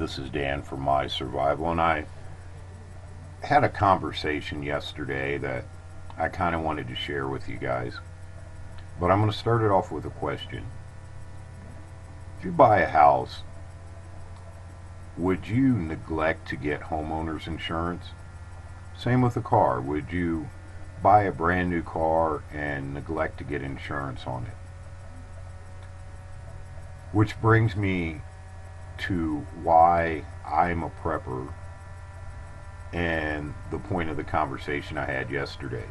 This is Dan from My Survival, and I had a conversation yesterday that I kind of wanted to share with you guys. But I'm going to start it off with a question. If you buy a house, would you neglect to get homeowners insurance? Same with a car. Would you buy a brand new car and neglect to get insurance on it? Which brings me to why I'm a prepper and the point of the conversation I had yesterday.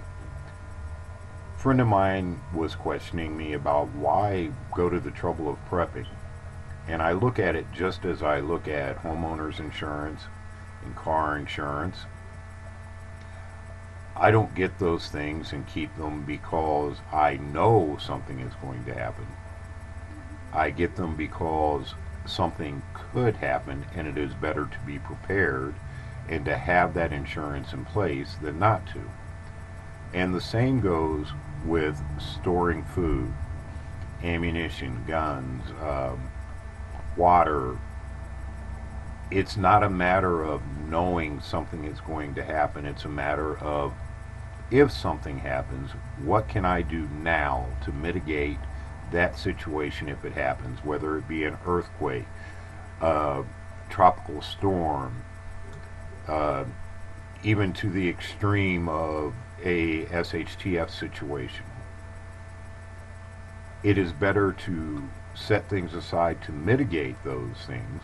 A friend of mine was questioning me about why go to the trouble of prepping. And I look at it just as I look at homeowners insurance and car insurance. I don't get those things and keep them because I know something is going to happen. I get them because something could happen, and it is better to be prepared and to have that insurance in place than not to. And the same goes with storing food, ammunition, guns, water. It's not a matter of knowing something is going to happen. It's a matter of, if something happens, what can I do now to mitigate that situation if it happens, whether it be an earthquake, tropical storm, even to the extreme of a SHTF situation. It is better to set things aside to mitigate those things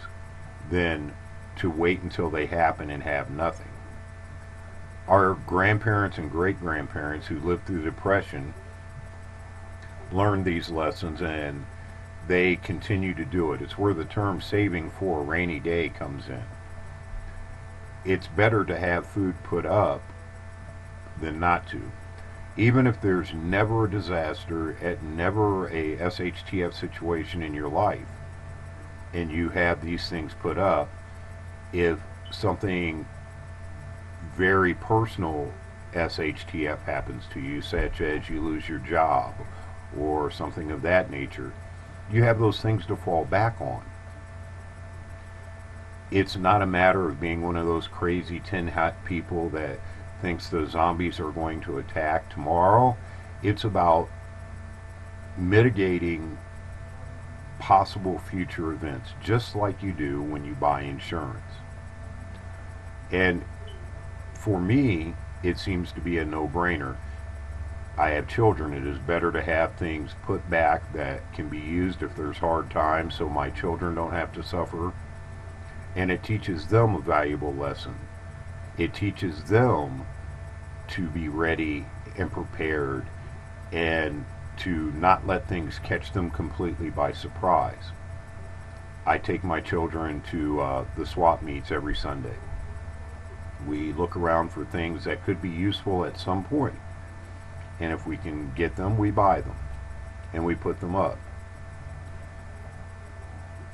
than to wait until they happen and have nothing. Our grandparents and great-grandparents who lived through the Depression learned these lessons, and they continue to do it. It's where the term saving for a rainy day comes in. It's better to have food put up than not to. Even if there's never a disaster, never a SHTF situation in your life, and you have these things put up, if something very personal SHTF happens to you, such as you lose your job or something of that nature, you have those things to fall back on. It's not a matter of being one of those crazy tin hat people that thinks the zombies are going to attack tomorrow. It's about mitigating possible future events, just like you do when you buy insurance. And for me, it seems to be a no-brainer. I have children. It is better to have things put back that can be used if there's hard times, so my children don't have to suffer. And it teaches them a valuable lesson. It teaches them to be ready and prepared and to not let things catch them completely by surprise. I take my children to the swap meets every Sunday. We look around for things that could be useful at some point. And if we can get them, we buy them. And we put them up.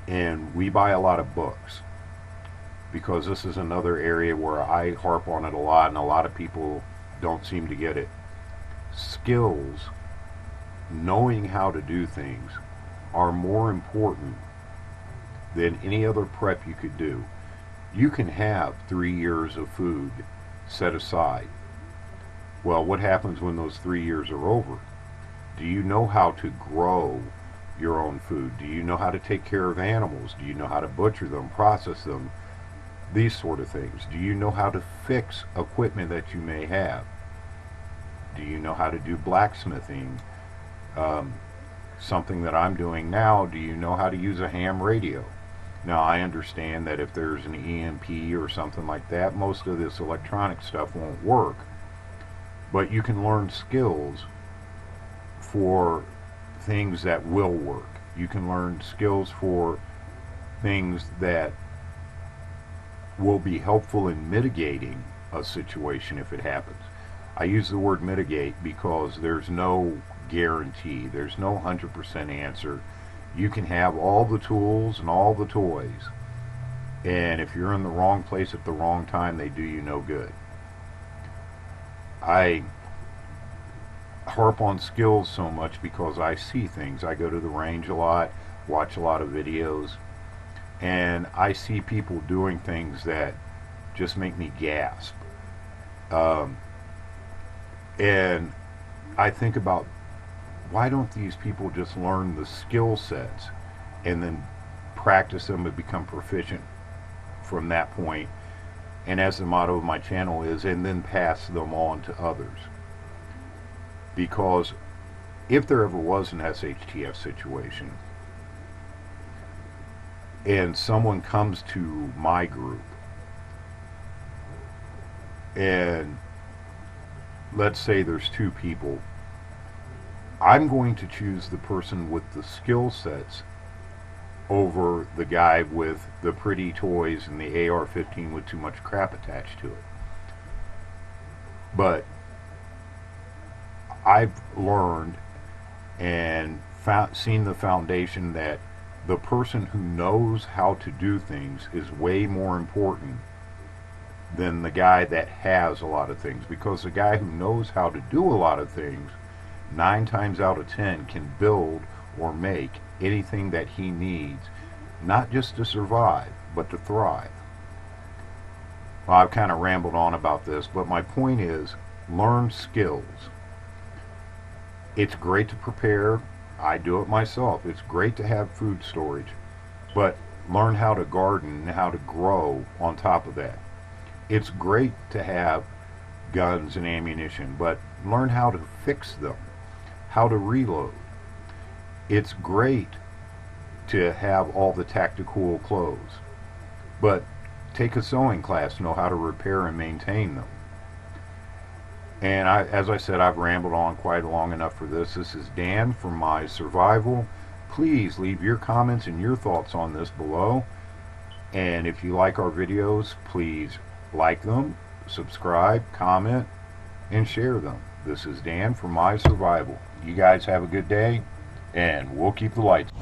And we buy a lot of books, because this is another area where I harp on it a lot, and a lot of people don't seem to get it. Skills, knowing how to do things, are more important than any other prep you could do. You can have 3 years of food set aside. Well, what happens when those 3 years are over? Do you know how to grow your own food? Do you know how to take care of animals? Do you know how to butcher them, process them? These sort of things. Do you know how to fix equipment that you may have? Do you know how to do blacksmithing? Something that I'm doing now, do you know how to use a ham radio? Now, I understand that if there's an EMP or something like that, most of this electronic stuff won't work. But you can learn skills for things that will work. You can learn skills for things that will be helpful in mitigating a situation if it happens. I use the word mitigate because there's no guarantee. There's no 100% answer. You can have all the tools and all the toys, and if you're in the wrong place at the wrong time, they do you no good. I harp on skills so much because I see things. I go to the range a lot, watch a lot of videos. and I see people doing things that just make me gasp. And I think about, why don't these people just learn the skill sets and then practice them and become proficient from that point? And as the motto of my channel is, and then pass them on to others. Because if there ever was an SHTF situation and someone comes to my group and let's say there's 2 people, I'm going to choose the person with the skill sets over the guy with the pretty toys and the AR-15 with too much crap attached to it. But I've learned and seen the foundation that the person who knows how to do things is way more important than the guy that has a lot of things, because the guy who knows how to do a lot of things 9 times out of 10 can build or make anything that he needs, not just to survive but to thrive. Well, I've kind of rambled on about this, but my point is, learn skills. It's great to prepare. I do it myself. It's great to have food storage, but learn how to garden and how to grow on top of that. It's great to have guns and ammunition, but learn how to fix them, how to reload. It's great to have all the tactical clothes, but take a sewing class, know how to repair and maintain them. And as I said, I've rambled on quite long enough for this. This is Dan from My Survival. Please leave your comments and your thoughts on this below. And if you like our videos, please like them, subscribe, comment, and share them. This is Dan from My Survival. You guys have a good day, and we'll keep the lights on.